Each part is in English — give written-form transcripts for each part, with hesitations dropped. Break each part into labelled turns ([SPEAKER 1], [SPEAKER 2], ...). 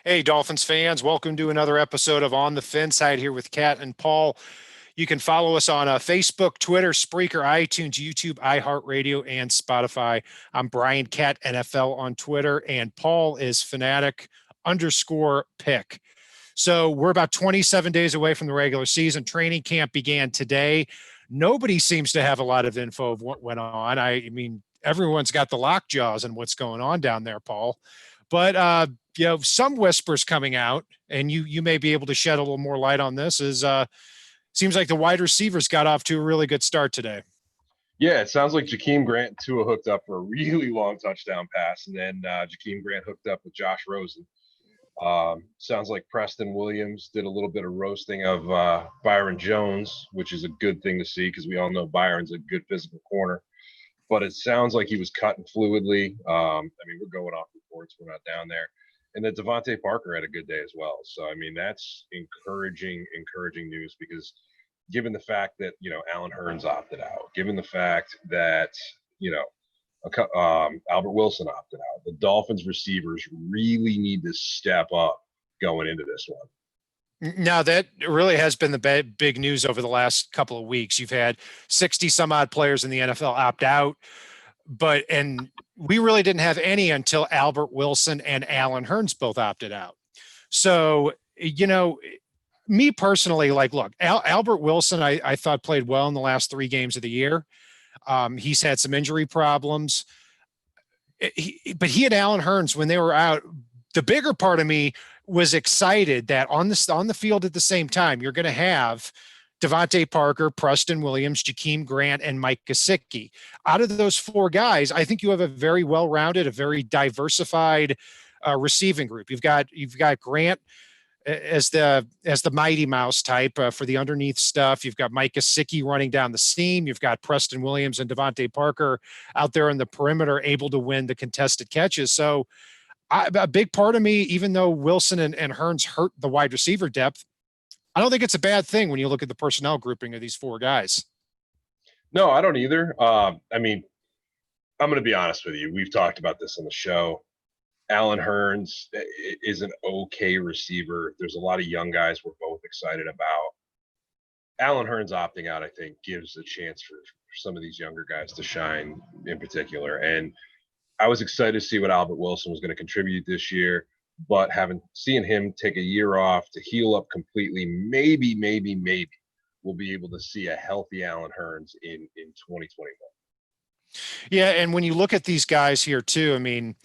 [SPEAKER 1] Hey, Dolphins fans, welcome to another episode of On the FinSide here with Kat and Paul. You can follow us on Facebook, Twitter, Spreaker, iTunes, YouTube, iHeartRadio, and Spotify. I'm Brian Cat NFL on Twitter, and Paul is fanatic_pick. So we're about 27 days away from the regular season. Training camp began today. Nobody seems to have a lot of info of what went on. I mean, everyone's got the lockjaws and what's going on down there, Paul. But some whispers coming out, and you may be able to shed a little more light on this. Is seems like the wide receivers got off to a really good start today.
[SPEAKER 2] Yeah, it sounds like Jakeem Grant and Tua hooked up for a really long touchdown pass, and then Jakeem Grant hooked up with Josh Rosen. Sounds like Preston Williams did a little bit of roasting of Byron Jones, which is a good thing to see because we all know Byron's a good physical corner. But it sounds like he was cutting fluidly. We're going off reports. We're not down there. And then Devontae Parker had a good day as well. So, I mean, that's encouraging news because given the fact that, Allen Hurns opted out, given the fact that, Albert Wilson opted out, the Dolphins receivers really need to step up going into this one.
[SPEAKER 1] Now, that really has been the big news over the last couple of weeks. You've had 60 some odd players in the NFL opt out, and we really didn't have any until Albert Wilson and Allen Hurns both opted out. So, me personally, look, Albert Wilson, I thought played well in the last 3 games of the year. He's had some injury problems. But he and Allen Hurns, when they were out, the bigger part of me was excited that on the field at the same time, you're going to have Devontae Parker, Preston Williams, Jakeem Grant, and Mike Gesicki. Out of those 4 guys, I think you have a very well-rounded, a very diversified receiving group. You've got Grant as the Mighty Mouse type for the underneath stuff. You've got Mike Gesicki running down the seam. You've got Preston Williams and Devontae Parker out there in the perimeter able to win the contested catches. So a big part of me, even though Wilson and Hurns hurt the wide receiver depth, I don't think it's a bad thing when you look at the personnel grouping of these 4 guys.
[SPEAKER 2] No, I don't either. I'm going to be honest with you. We've talked about this on the show. Allen Hurns is an okay receiver. There's a lot of young guys we're both excited about. Allen Hurns opting out, I think, gives a chance for some of these younger guys to shine in particular. And I was excited to see what Albert Wilson was going to contribute this year, but seeing him take a year off to heal up completely, maybe we'll be able to see a healthy Allen Hurns in 2021.
[SPEAKER 1] Yeah, and when you look at these guys here too, I mean,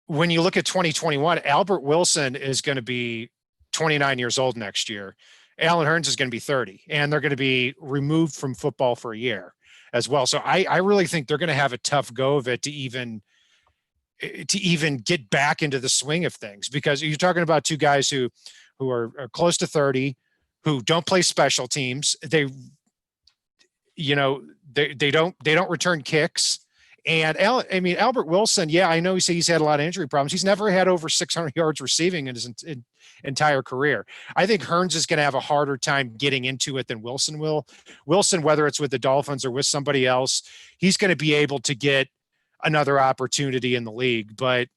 [SPEAKER 1] when you look at 2021, Albert Wilson is going to be 29 years old next year. Allen Hurns is going to be 30, and they're going to be removed from football for a year as well. So I really think they're going to have a tough go of it to even get back into the swing of things, because you're talking about 2 guys who are close to 30, who don't play special teams. They don't return kicks. And Albert Wilson, yeah, I know he's had a lot of injury problems. He's never had over 600 yards receiving in his entire career. I think Hurns is going to have a harder time getting into it than Wilson will. Wilson, whether it's with the Dolphins or with somebody else, he's going to be able to get another opportunity in the league. But,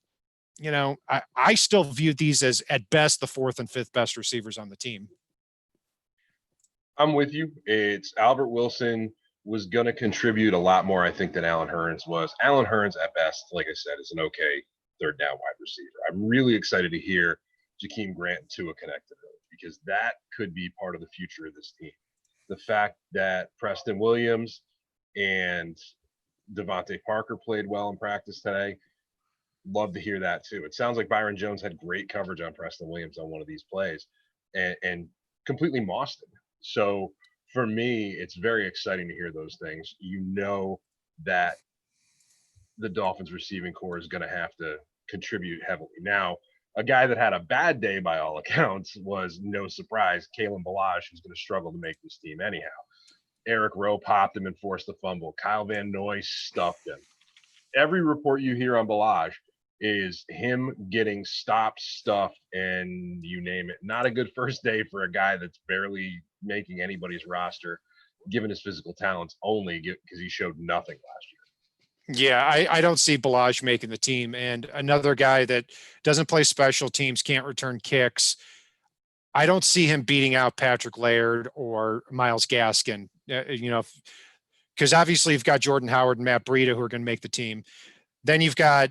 [SPEAKER 1] I still view these as, at best, the 4th and 5th best receivers on the team.
[SPEAKER 2] I'm with you. It's Albert Wilson was going to contribute a lot more, I think, than Allen Hurns was. Allen Hurns, at best, like I said, is an okay 3rd down wide receiver. I'm really excited to hear Jakeem Grant and Tua connected because that could be part of the future of this team. The fact that Preston Williams and Devontae Parker played well in practice today, love to hear that too. It sounds like Byron Jones had great coverage on Preston Williams on one of these plays and completely mossed him. So for me, it's very exciting to hear those things. That the Dolphins receiving core is going to have to contribute heavily. Now, a guy that had a bad day by all accounts was, no surprise, Kalen Ballage, who's going to struggle to make this team anyhow. Eric Rowe popped him and forced the fumble. Kyle Van Noy stuffed him. Every report you hear on Ballage is him getting stopped, stuffed, and you name it. Not a good first day for a guy that's barely making anybody's roster, given his physical talents only, because he showed nothing last year.
[SPEAKER 1] Yeah, I don't see Balaj making the team. And another guy that doesn't play special teams, can't return kicks. I don't see him beating out Patrick Laird or Miles Gaskin. Because obviously you've got Jordan Howard and Matt Breida who are going to make the team. Then you've got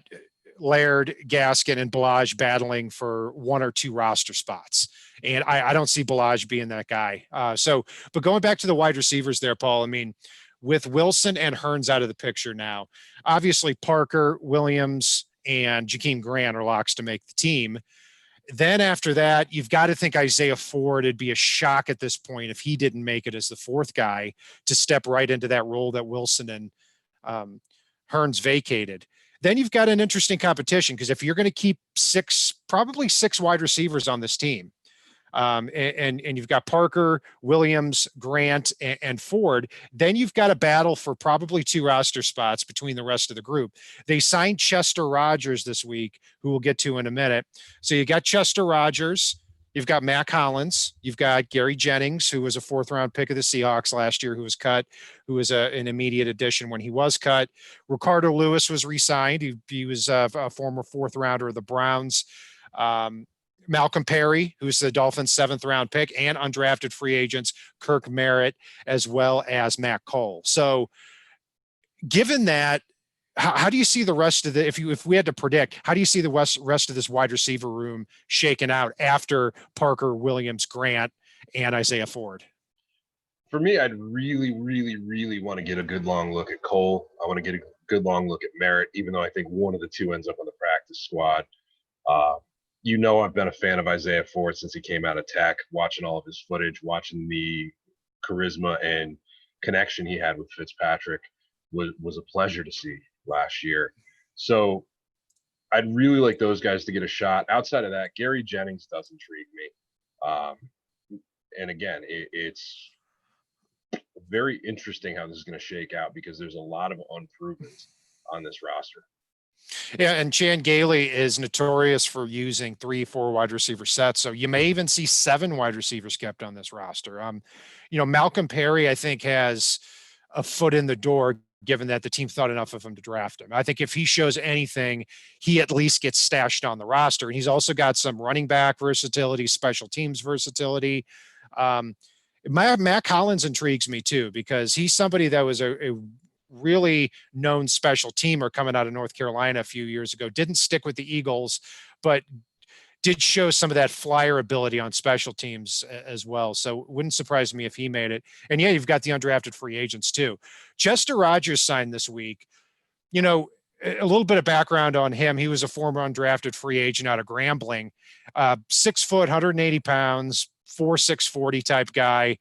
[SPEAKER 1] Laird, Gaskin, and Balaj battling for one or two roster spots. And I don't see Balaj being that guy. But going back to the wide receivers there, Paul, I mean, with Wilson and Hearns out of the picture now, obviously Parker, Williams, and Jakeem Grant are locks to make the team. Then after that, you've got to think Isaiah Ford. It'd be a shock at this point if he didn't make it as the fourth guy to step right into that role that Wilson and Hearns vacated. Then you've got an interesting competition because if you're going to keep probably six wide receivers on this team, and you've got Parker, Williams, Grant, and Ford, then you've got a battle for probably two roster spots between the rest of the group. They signed Chester Rogers this week, who we'll get to in a minute. So you got Chester Rogers. You've got Matt Collins. You've got Gary Jennings, who was a fourth-round pick of the Seahawks last year, who was cut, who was an immediate addition when he was cut. Ricardo Lewis was re-signed. He was a former fourth-rounder of the Browns. Malcolm Perry, who's the Dolphins' seventh-round pick, and undrafted free agents Kirk Merritt, as well as Matt Cole. So given that, how do you see the rest of if we had to predict, how do you see the rest of this wide receiver room shaken out after Parker, Williams, Grant, and Isaiah Ford?
[SPEAKER 2] For me, I'd really, really, really want to get a good long look at Cole. I want to get a good long look at Merritt, even though I think one of the two ends up on the practice squad. I've been a fan of Isaiah Ford since he came out of Tech, watching all of his footage, watching the charisma and connection he had with Fitzpatrick was a pleasure to see last year. So I'd really like those guys to get a shot. Outside of that, Gary Jennings does intrigue me. And again, it's very interesting how this is going to shake out because there's a lot of unprovens on this roster.
[SPEAKER 1] Yeah, and Chan Gailey is notorious for using 3-4 wide receiver sets. So you may even see 7 wide receivers kept on this roster. Malcolm Perry, I think, has a foot in the door, given that the team thought enough of him to draft him. I think if he shows anything, he at least gets stashed on the roster. And he's also got some running back versatility, special teams versatility. Matt Collins intrigues me too, because he's somebody that was a really known special teamer coming out of North Carolina a few years ago. Didn't stick with the Eagles, but did show some of that flyer ability on special teams as well. So it wouldn't surprise me if he made it. And yeah, you've got the undrafted free agents too. Chester Rogers signed this week. A little bit of background on him. He was a former undrafted free agent out of Grambling, 6 foot, 180 pounds, 4.6 40 type guy.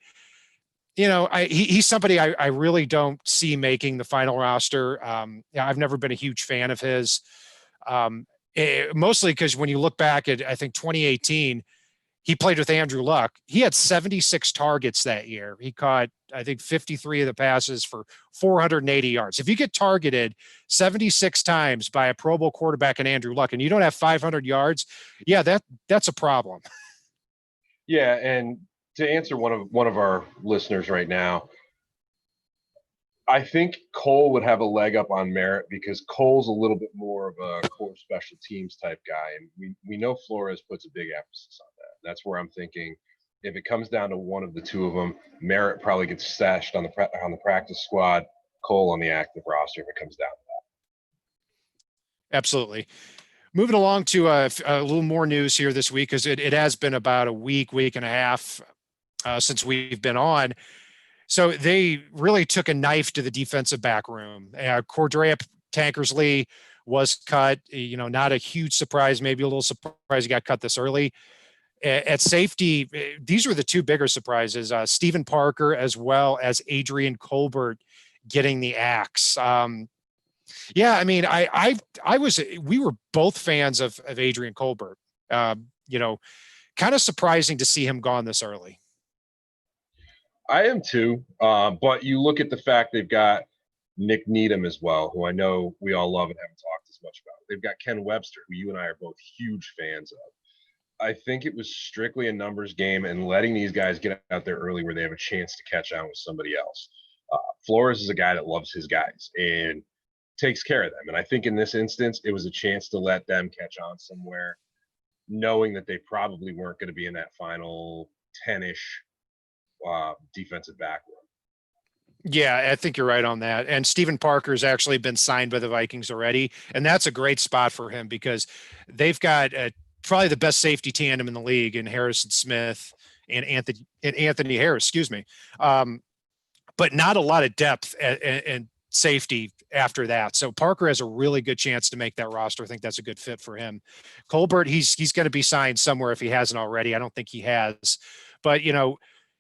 [SPEAKER 1] He's somebody I really don't see making the final roster. I've never been a huge fan of his, mostly because when you look back at, I think, 2018, he played with Andrew Luck. He had 76 targets that year. He caught, I think, 53 of the passes for 480 yards. If you get targeted 76 times by a Pro Bowl quarterback and Andrew Luck, and you don't have 500 yards, yeah, that's a problem.
[SPEAKER 2] Yeah, and to answer one of our listeners right now, I think Cole would have a leg up on Merritt because Cole's a little bit more of a core special teams type guy, and we know Flores puts a big emphasis on that. That's where I'm thinking if it comes down to one of the two of them, Merritt probably gets stashed on the practice squad, Cole on the active roster if it comes down to
[SPEAKER 1] that. Absolutely. Moving along to a little more news here this week, because it has been about a week and a half since we've been on. So they really took a knife to the defensive back room. Cordrea Tankersley was cut, not a huge surprise, maybe a little surprise he got cut this early. At safety, these were the two bigger surprises, Stephen Parker as well as Adrian Colbert getting the axe. We were both fans of Adrian Colbert, kind of surprising to see him gone this early.
[SPEAKER 2] I am too, but you look at the fact they've got Nick Needham as well, who I know we all love and haven't talked as much about. They've got Ken Webster, who you and I are both huge fans of. I think it was strictly a numbers game and letting these guys get out there early where they have a chance to catch on with somebody else. Flores is a guy that loves his guys, and takes care of them. And I think in this instance, it was a chance to let them catch on somewhere, knowing that they probably weren't going to be in that final 10-ish defensive back room.
[SPEAKER 1] Yeah, I think you're right on that. And Stephen Parker's actually been signed by the Vikings already, and that's a great spot for him because they've got probably the best safety tandem in the league in Harrison Smith and Anthony Harris. Excuse me, but not a lot of depth and safety after that. So Parker has a really good chance to make that roster. I think that's a good fit for him. Colbert, he's going to be signed somewhere if he hasn't already. I don't think he has, but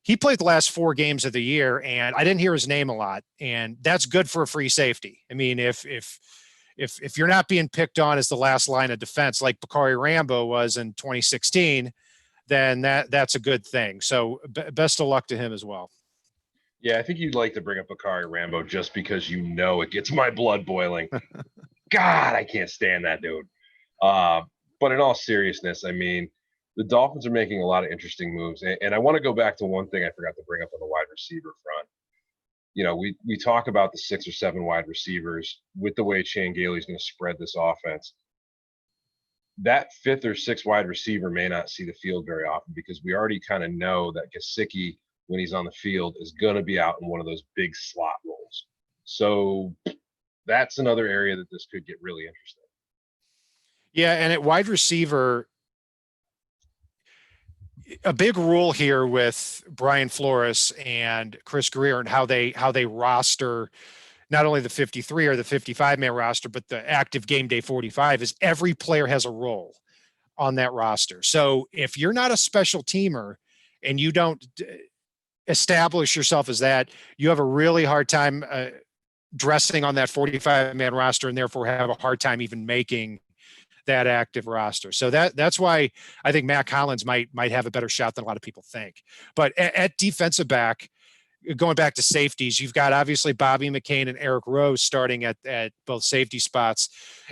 [SPEAKER 1] he played the last 4 games of the year, and I didn't hear his name a lot, and that's good for a free safety. I mean, if you're not being picked on as the last line of defense like Bakari Rambo was in 2016, then that's a good thing. So best of luck to him as well.
[SPEAKER 2] Yeah, I think you'd like to bring up Bakari Rambo just because it gets my blood boiling. God, I can't stand that dude. But in all seriousness, I mean, the Dolphins are making a lot of interesting moves. And I want to go back to one thing I forgot to bring up on the wide receiver front. We talk about the 6 or 7 wide receivers with the way Chan Gailey's going to spread this offense. That 5th or 6th wide receiver may not see the field very often because we already kind of know that Gesicki, when he's on the field, is going to be out in one of those big slot roles. So that's another area that this could get really interesting.
[SPEAKER 1] Yeah, and at wide receiver, a big rule here with Brian Flores and Chris Greer and how they roster not only the 53 or the 55-man roster, but the active game day 45 is every player has a role on that roster. So if you're not a special teamer and you don't establish yourself as that, you have a really hard time dressing on that 45-man roster and therefore have a hard time even making that active roster. So that's why I think Matt Collins might have a better shot than a lot of people think. But at defensive back, going back to safeties, you've got obviously Bobby McCain and Eric Rose starting at both safety spots.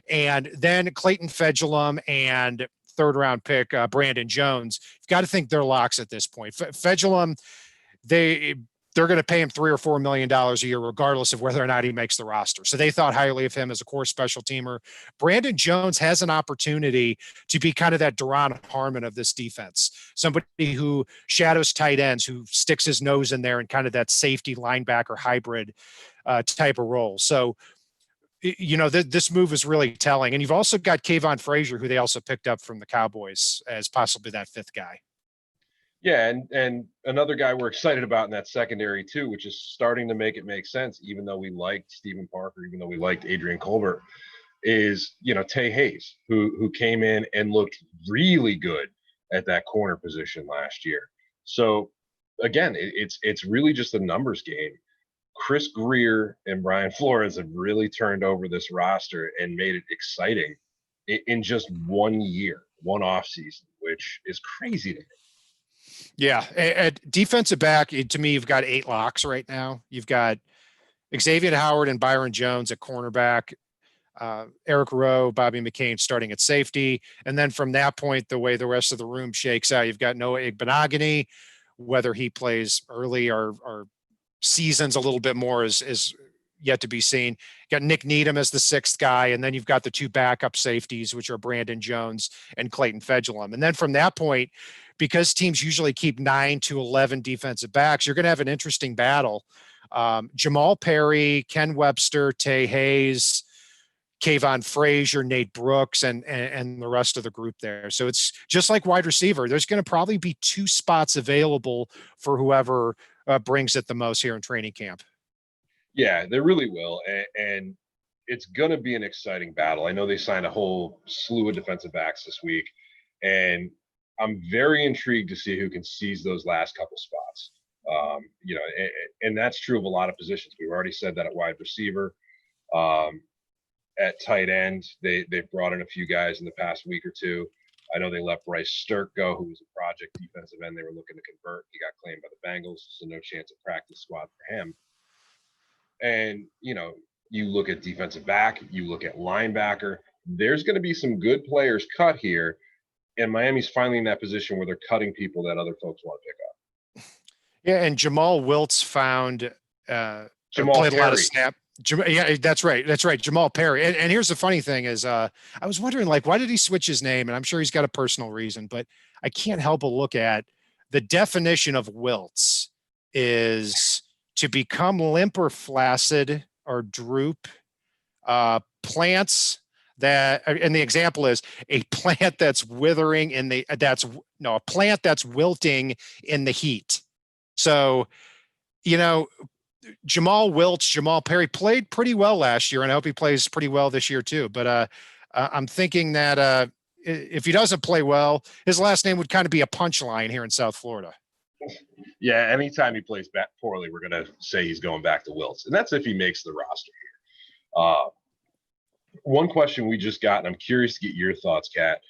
[SPEAKER 1] And then Clayton Fedulum and 3rd-round pick Brandon Jones. You've got to think they're locks at this point. Fedulum, they're going to pay him $3 or $4 million a year, regardless of whether or not he makes the roster. So they thought highly of him as a core special teamer. Brandon Jones has an opportunity to be kind of that Duron Harmon of this defense, somebody who shadows tight ends, who sticks his nose in there and kind of that safety linebacker hybrid type of role. So, this move is really telling. And you've also got Kayvon Frazier, who they also picked up from the Cowboys as possibly that 5th guy.
[SPEAKER 2] Yeah, and another guy we're excited about in that secondary too, which is starting to make sense, even though we liked Stephen Parker, even though we liked Adrian Colbert, is Tay Hayes, who came in and looked really good at that corner position last year. So again, it's really just a numbers game. Chris Greer and Brian Flores have really turned over this roster and made it exciting in just 1 year, one offseason, which is crazy to me.
[SPEAKER 1] Yeah, at defensive back, to me, you've got 8 locks right now. You've got Xavier Howard and Byron Jones at cornerback, Eric Rowe, Bobby McCain starting at safety. And then from that point, the way the rest of the room shakes out, you've got Noah Igbenogany, whether he plays early or seasons a little bit more is yet to be seen. You got Nick Needham as the 6th guy, and then you've got the 2 backup safeties, which are Brandon Jones and Clayton Fedulum. And then from that point, because teams usually keep 9 to 11 defensive backs, you're going to have an interesting battle. Jamal Perry, Ken Webster, Tay Hayes, Kayvon Frazier, Nate Brooks, and the rest of the group there. So it's just like wide receiver. There's going to probably be 2 spots available for whoever brings it the most here in training camp.
[SPEAKER 2] Yeah, there really will. And it's going to be an exciting battle. I know they signed a whole slew of defensive backs this week, and I'm very intrigued to see who can seize those last couple spots. And that's true of a lot of positions. We've already said that at wide receiver. At tight end, they've brought in a few guys in the past week or two. I know they let Bryce Stirk go, who was a project defensive end they were looking to convert. He got claimed by the Bengals, so no chance of practice squad for him. And, you look at defensive back, you look at linebacker, there's going to be some good players cut here. And Miami's finally in that position where they're cutting people that other folks want to pick up.
[SPEAKER 1] Yeah, and Jamal Wiltz found
[SPEAKER 2] Jamal
[SPEAKER 1] played
[SPEAKER 2] Terry.
[SPEAKER 1] a lot of snap. Yeah, that's right. That's right. Jamal Perry. And here's the funny thing is, I was wondering, like, why did he switch his name? And I'm sure he's got a personal reason, but I can't help but look at the definition of wilts is to become limp or flaccid or droop. Plants that, and the example is a plant that's withering in the, that's no, a plant that's wilting in the heat. So, you know, Jamal Perry played pretty well last year, and I hope he plays pretty well this year too. But I'm thinking that if he doesn't play well, his last name would kind of be a punchline here in South Florida.
[SPEAKER 2] Yeah, anytime he plays back poorly, we're gonna say he's going back to Wilts, and that's if he makes the roster here. One question we just got, and I'm curious to get your thoughts, Kat.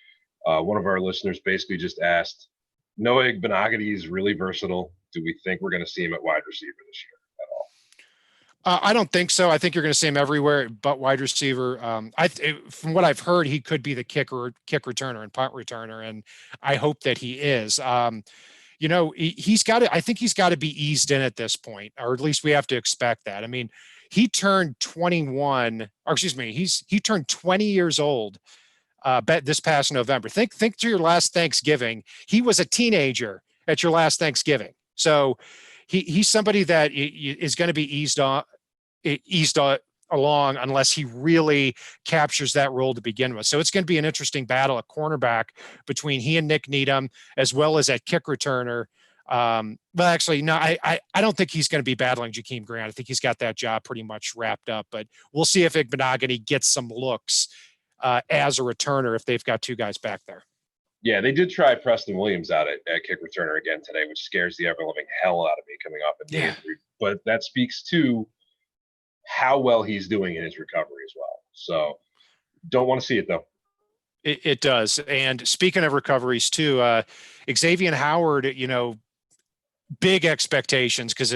[SPEAKER 2] One of our listeners basically just asked, Noah Benogany is really versatile. Do we think we're going to see him at wide receiver this year at all?
[SPEAKER 1] I don't think so. I think you're going to see him everywhere, but wide receiver. From what I've heard, he could be the kick returner and punt returner, and I hope that he is. He's got to. I think he's got to be eased in at this point, or at least we have to expect that. I mean, he turned 21, or excuse me, he turned 20 years old this past November. Think to your last Thanksgiving. He was a teenager at your last Thanksgiving. So he's somebody that is going to be eased along unless he really captures that role to begin with. So it's going to be an interesting battle at cornerback between he and Nick Needham, as well as at kick returner. But actually, no, I don't think he's going to be battling Jakeem Grant. I think he's got that job pretty much wrapped up. But we'll see if Benogany gets some looks as a returner if they've got two guys back there.
[SPEAKER 2] Yeah, they did try Preston Williams out at kick returner again today, which scares the ever-living hell out of me coming off a knee injury. But that speaks to how well he's doing in his recovery as well. So don't want to see it, though.
[SPEAKER 1] It does. And speaking of recoveries, too, Xavier Howard, big expectations, because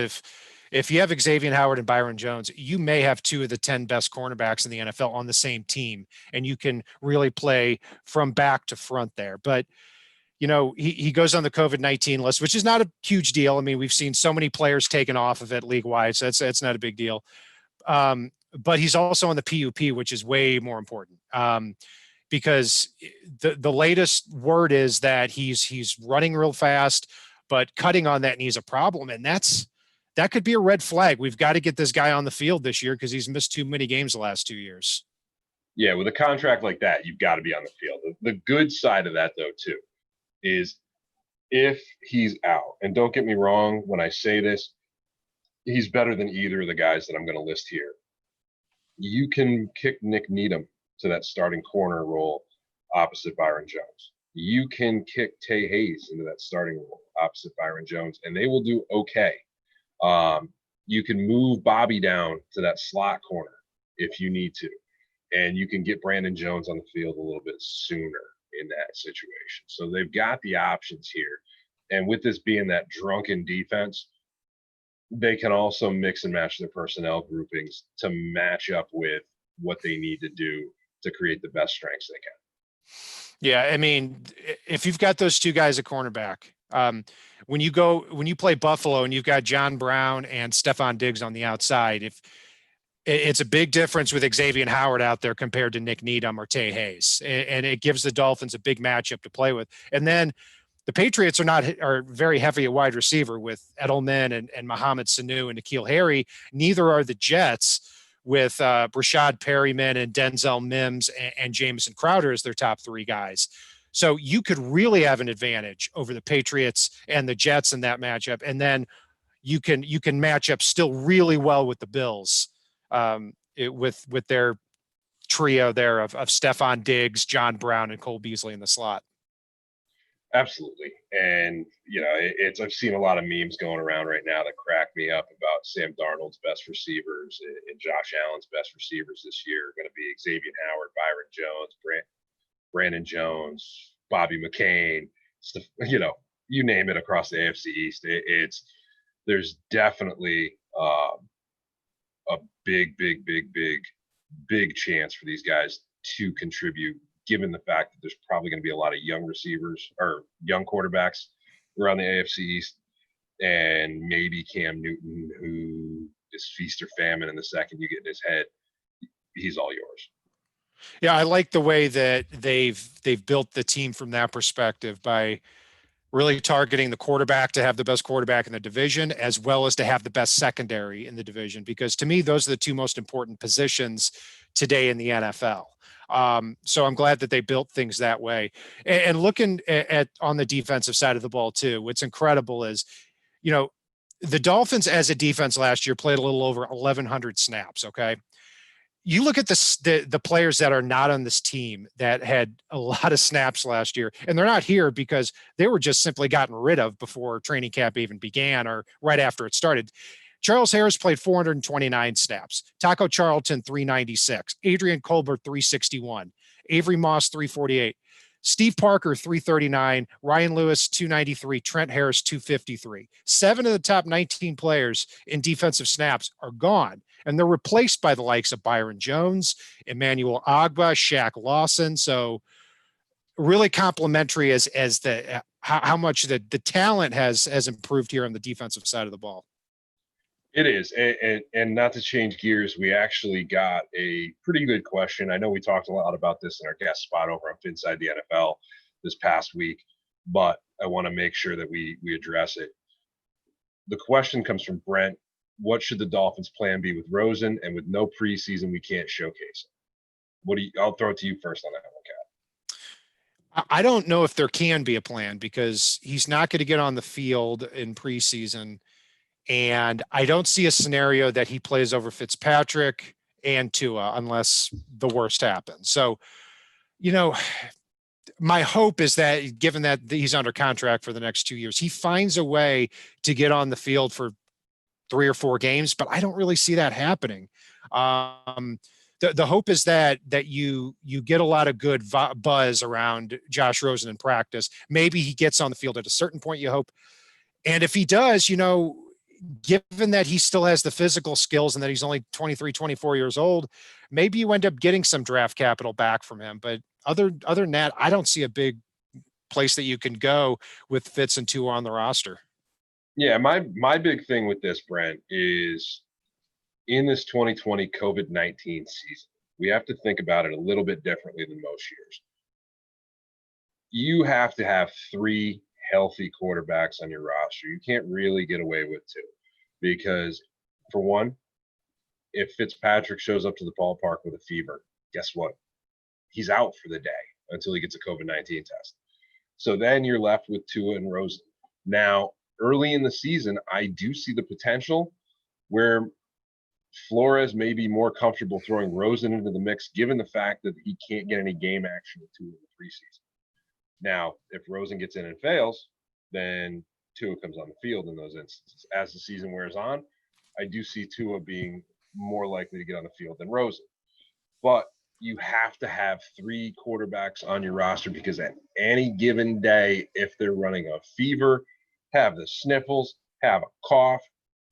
[SPEAKER 1] if you have Xavier Howard and Byron Jones, you may have two of the 10 best cornerbacks in the NFL on the same team, and you can really play from back to front there. But, he goes on the COVID-19 list, which is not a huge deal. I mean, we've seen so many players taken off of it league-wide, so that's not a big deal. But he's also on the PUP, which is way more important. Because the latest word is that he's running real fast, but cutting on that knee is a problem. And that could be a red flag. We've got to get this guy on the field this year because he's missed too many games the last 2 years.
[SPEAKER 2] Yeah, with a contract like that, you've got to be on the field. The good side of that, though, too, is if he's out, and don't get me wrong when I say this, he's better than either of the guys that I'm going to list here. You can kick Nick Needham to that starting corner role opposite Byron Jones. You can kick Tay Hayes into that starting role opposite Byron Jones, and they will do okay. You can move Bobby down to that slot corner if you need to, and you can get Brandon Jones on the field a little bit sooner in that situation. So they've got the options here. And with this being that drunken defense, they can also mix and match their personnel groupings to match up with what they need to do to create the best strengths they can.
[SPEAKER 1] Yeah, I mean, if you've got those two guys at cornerback, when you play Buffalo and you've got John Brown and Stephon Diggs on the outside, if it's a big difference with Xavier Howard out there compared to Nick Needham or Tay Hayes, and it gives the Dolphins a big matchup to play with. And then the Patriots are very heavy at wide receiver with Edelman and Mohamed Sanu and N'Keal Harry. Neither are the Jets with Brashad Perryman and Denzel Mims and Jamison Crowder as their top three guys. So you could really have an advantage over the Patriots and the Jets in that matchup. And then you can match up still really well with the Bills with their trio there of Stephon Diggs, John Brown, and Cole Beasley in the slot.
[SPEAKER 2] Absolutely. And, I've seen a lot of memes going around right now that crack me up about Sam Darnold's best receivers and Josh Allen's best receivers this year are going to be Xavier Howard, Byron Jones, Brandon Jones, Bobby McCain, you name it across the AFC East. There's definitely a big chance for these guys to contribute, given the fact that there's probably going to be a lot of young receivers or young quarterbacks around the AFC East, and maybe Cam Newton, who is feast or famine, and the second you get in his head, he's all yours.
[SPEAKER 1] Yeah, I like the way that they've built the team from that perspective by really targeting the quarterback to have the best quarterback in the division, as well as to have the best secondary in the division. Because to me, those are the two most important positions today in the NFL. So I'm glad that they built things that way. And looking at on the defensive side of the ball too, what's incredible is, you know, the Dolphins as a defense last year played a little over 1,100 snaps. Okay, you look at the players that are not on this team that had a lot of snaps last year, and they're not here because they were just simply gotten rid of before training camp even began or right after it started. Charles Harris played 429 snaps. Taco Charlton 396. Adrian Colbert 361. Avery Moss 348. Steve Parker 339. Ryan Lewis 293. Trent Harris 253. 7 of the top 19 players in defensive snaps are gone, and they're replaced by the likes of Byron Jones, Emmanuel Agba, Shaq Lawson. So really complimentary as the how much the talent has improved here on the defensive side of the ball.
[SPEAKER 2] It is, and not to change gears, we actually got a pretty good question. I know we talked a lot about this in our guest spot over on FinSide the NFL this past week, but I want to make sure that we address it. The question comes from Brent. What should the Dolphins' plan be with Rosen? And with no preseason, we can't showcase him. What do you? I'll throw it to you first on that one, Kat.
[SPEAKER 1] I don't know if there can be a plan because he's not going to get on the field in preseason. And I don't see a scenario that he plays over Fitzpatrick and Tua unless the worst happens. So, you know, my hope is that given that he's under contract for the next 2 years, he finds a way to get on the field for 3 or 4 games, but I don't really see that happening. The hope is that you get a lot of good buzz around Josh Rosen in practice. Maybe he gets on the field at a certain point, you hope. And if he does, given that he still has the physical skills and that he's only 23, 24 years old, maybe you end up getting some draft capital back from him. But other than that, I don't see a big place that you can go with Fitz and Tua on the roster.
[SPEAKER 2] Yeah, my big thing with this, Brent, is in this 2020 COVID-19 season, we have to think about it a little bit differently than most years. You have to have 3 healthy quarterbacks on your roster. You can't really get away with 2 because, for one, if Fitzpatrick shows up to the ballpark with a fever, guess what? He's out for the day until he gets a COVID-19 test. So then you're left with Tua and Rosen. Now, early in the season, I do see the potential where Flores may be more comfortable throwing Rosen into the mix, given the fact that he can't get any game action with Tua in the preseason. Now, if Rosen gets in and fails, then Tua comes on the field in those instances. As the season wears on, I do see Tua being more likely to get on the field than Rosen. But you have to have 3 quarterbacks on your roster because at any given day, if they're running a fever, have the sniffles, have a cough,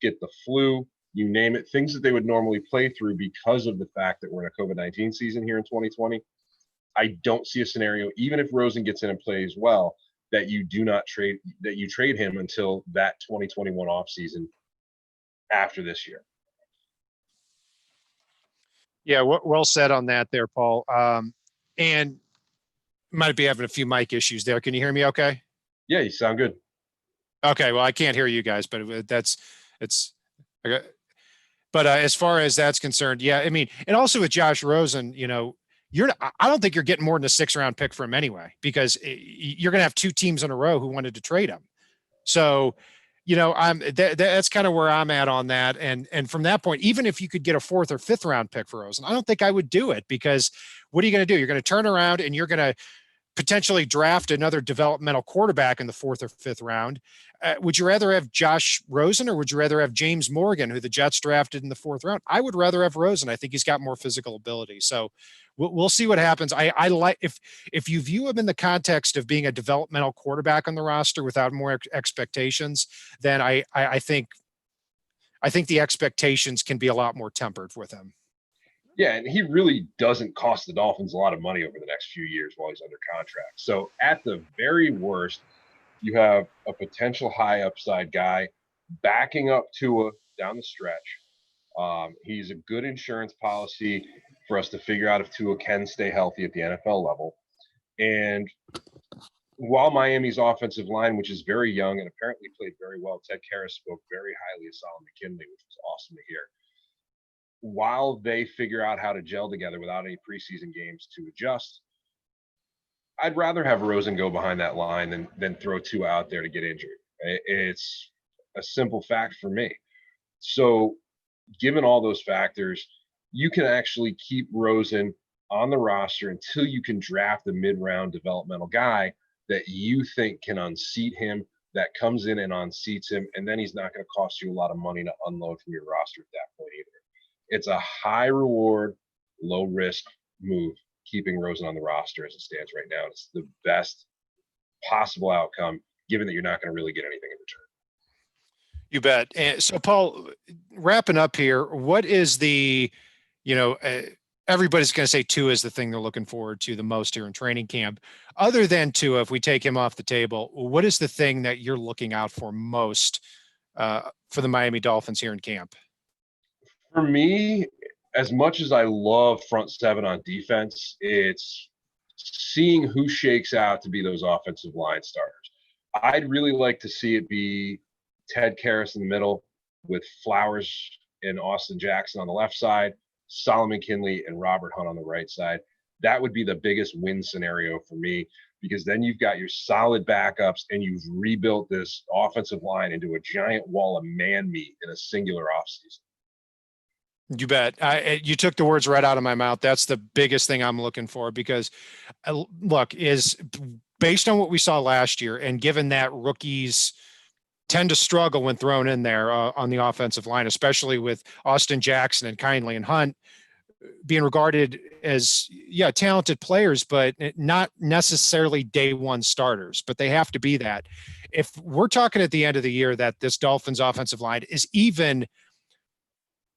[SPEAKER 2] get the flu, you name it, things that they would normally play through because of the fact that we're in a COVID-19 season here in 2020, I don't see a scenario, even if Rosen gets in and plays well, that you trade him until that 2021 offseason after this year.
[SPEAKER 1] Yeah, well said on that there, Paul. And might be having a few mic issues there. Can you hear me okay?
[SPEAKER 2] Yeah, you sound good.
[SPEAKER 1] Okay, well, I can't hear you guys, but it's okay. But as far as that's concerned, yeah, I mean, and also with Josh Rosen, I don't think you're getting more than a 6th-round pick for him anyway, because you're going to have 2 teams in a row who wanted to trade him. So, that's kind of where I'm at on that. And from that point, even if you could get a 4th or 5th-round pick for Rosen, I don't think I would do it, because what are you going to do? You're going to turn around and you're going to potentially draft another developmental quarterback in the 4th or 5th round. Would you rather have Josh Rosen or would you rather have James Morgan, who the Jets drafted in the 4th round? I would rather have Rosen. I think he's got more physical ability. So we'll see what happens. I like if you view him in the context of being a developmental quarterback on the roster without more expectations, then I think the expectations can be a lot more tempered with him.
[SPEAKER 2] Yeah, and he really doesn't cost the Dolphins a lot of money over the next few years while he's under contract. So at the very worst, you have a potential high upside guy backing up Tua down the stretch. He's a good insurance policy for us to figure out if Tua can stay healthy at the NFL level. And while Miami's offensive line, which is very young and apparently played very well, Ted Karras spoke very highly of Solomon McKinley, which was awesome to hear. While they figure out how to gel together without any preseason games to adjust, I'd rather have Rosen go behind that line than throw Tua out there to get injured. It's a simple fact for me. So, given all those factors, you can actually keep Rosen on the roster until you can draft a mid-round developmental guy that you think can unseat him, that comes in and unseats him, and then he's not going to cost you a lot of money to unload from your roster at that point either. It's a high reward, low risk move, keeping Rosen on the roster as it stands right now. It's the best possible outcome, given that you're not going to really get anything in return.
[SPEAKER 1] You bet. And so, Paul, wrapping up here, what is the, everybody's going to say Tua is the thing they're looking forward to the most here in training camp. Other than Tua, if we take him off the table, what is the thing that you're looking out for most for the Miami Dolphins here in camp?
[SPEAKER 2] For me, as much as I love front seven on defense, it's seeing who shakes out to be those offensive line starters. I'd really like to see it be Ted Karras in the middle with Flowers and Austin Jackson on the left side, Solomon Kinley and Robert Hunt on the right side. That would be the biggest win scenario for me, because then you've got your solid backups and you've rebuilt this offensive line into a giant wall of man meat in a singular offseason.
[SPEAKER 1] You bet. You took the words right out of my mouth. That's the biggest thing I'm looking for, because look, is based on what we saw last year, and given that rookies tend to struggle when thrown in there on the offensive line, especially with Austin Jackson and Kindly and Hunt being regarded as, talented players, but not necessarily day one starters, but they have to be that. If we're talking at the end of the year that this Dolphins offensive line is even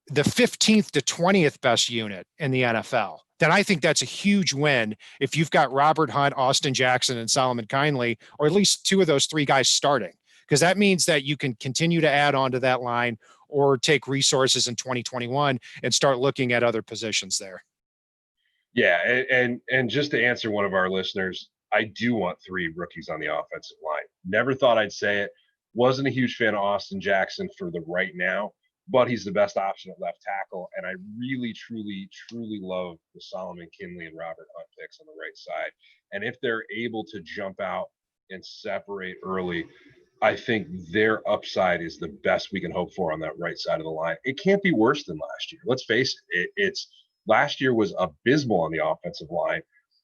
[SPEAKER 1] the 15th to 20th best unit in the NFL, then I think that's a huge win if you've got Robert Hunt, Austin Jackson, and Solomon Kindly, or at least two of those three guys starting, because that means that you can continue to add on to that line or take resources in 2021 and start looking at other positions there.
[SPEAKER 2] Yeah, and just to answer one of our listeners, I do want three rookies on the offensive line. Never thought I'd say it. Wasn't a huge fan of Austin Jackson for the right now, but he's the best option at left tackle. And I really, truly, truly love the Solomon Kinley and Robert Hunt picks on the right side. And if they're able to jump out and separate early, I think their upside is the best we can hope for on that right side of the line. It can't be worse than last year. Let's face it. It's last year was abysmal on the offensive line.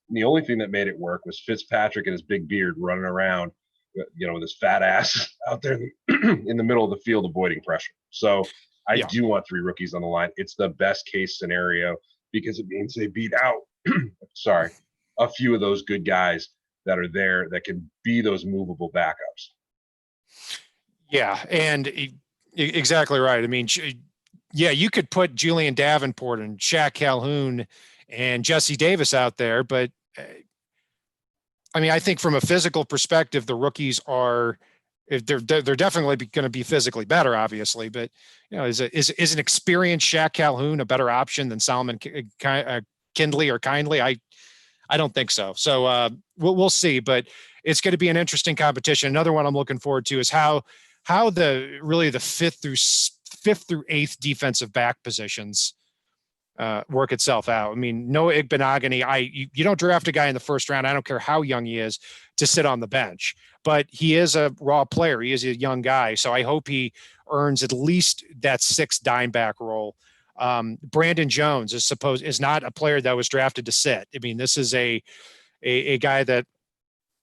[SPEAKER 2] And the only thing that made it work was Fitzpatrick and his big beard running around, with his fat ass out there in the middle of the field avoiding pressure. So I do want three rookies on the line. It's the best case scenario because it means they beat out, a few of those good guys that are there that can be those movable backups.
[SPEAKER 1] Yeah, and exactly right. I mean, you could put Julian Davenport and Shaq Calhoun and Jesse Davis out there, but I mean, I think from a physical perspective, the rookies are they're definitely going to be physically better, obviously. But is an experienced Shaq Calhoun a better option than Solomon Kindley or Kindly? I don't think so. So we'll see, but it's going to be an interesting competition. Another one I'm looking forward to is how the fifth through eighth defensive back positions work itself out. I mean, Noah Igbenogany, you don't draft a guy in the first round, I don't care how young he is, to sit on the bench, but he is a raw player. He is a young guy. So I hope he earns at least that sixth dime back role. Brandon Jones is not a player that was drafted to sit. I mean, this is a guy that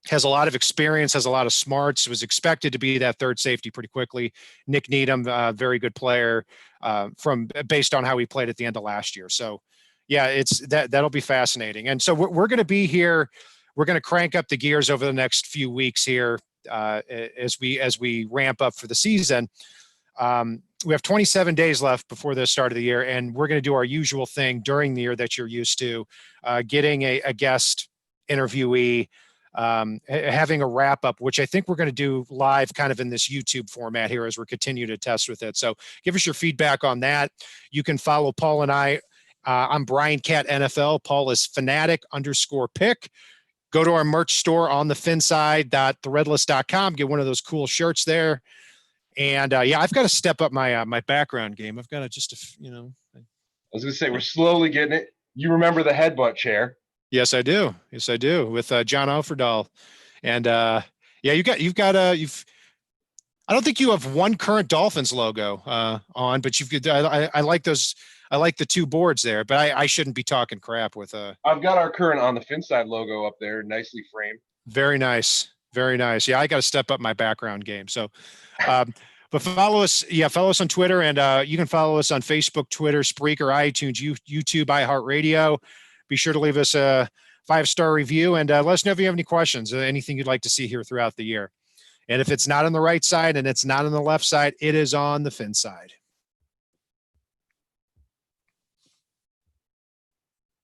[SPEAKER 1] has a lot of experience, has a lot of smarts, was expected to be that third safety pretty quickly. Nick Needham, very good player based on how he played at the end of last year. So yeah, that'll be fascinating. And so we're going to be here. We're going to crank up the gears over the next few weeks here as we ramp up for the season. We have 27 days left before the start of the year, and we're going to do our usual thing during the year that you're used to, getting a guest interviewee having a wrap up, which I think we're going to do live kind of in this YouTube format here as we're continuing to test with it. So give us your feedback on that. You can follow Paul and I. I'm Brian Cat NFL. Paul is fanatic_pick. Go to our merch store on the FinSide.threadless.com. Get one of those cool shirts there. And yeah, I've got to step up my my background game. I've got to just,
[SPEAKER 2] I was going to say, we're slowly getting it. You remember the headbutt chair?
[SPEAKER 1] Yes, I do. Yes, I do. With John Offerdahl. And yeah, you've I don't think you have one current Dolphins logo on, but I like those. I like the two boards there, but I shouldn't be talking crap with
[SPEAKER 2] I've got our current on the FinSide logo up there, nicely framed.
[SPEAKER 1] Very nice. Very nice. Yeah, I got to step up my background game. So, but follow us. Yeah, follow us on Twitter, and you can follow us on Facebook, Twitter, Spreaker, iTunes, YouTube, iHeartRadio. Be sure to leave us a 5-star review, and let us know if you have any questions, anything you'd like to see here throughout the year. And if it's not on the right side and it's not on the left side, it is on the Fin side.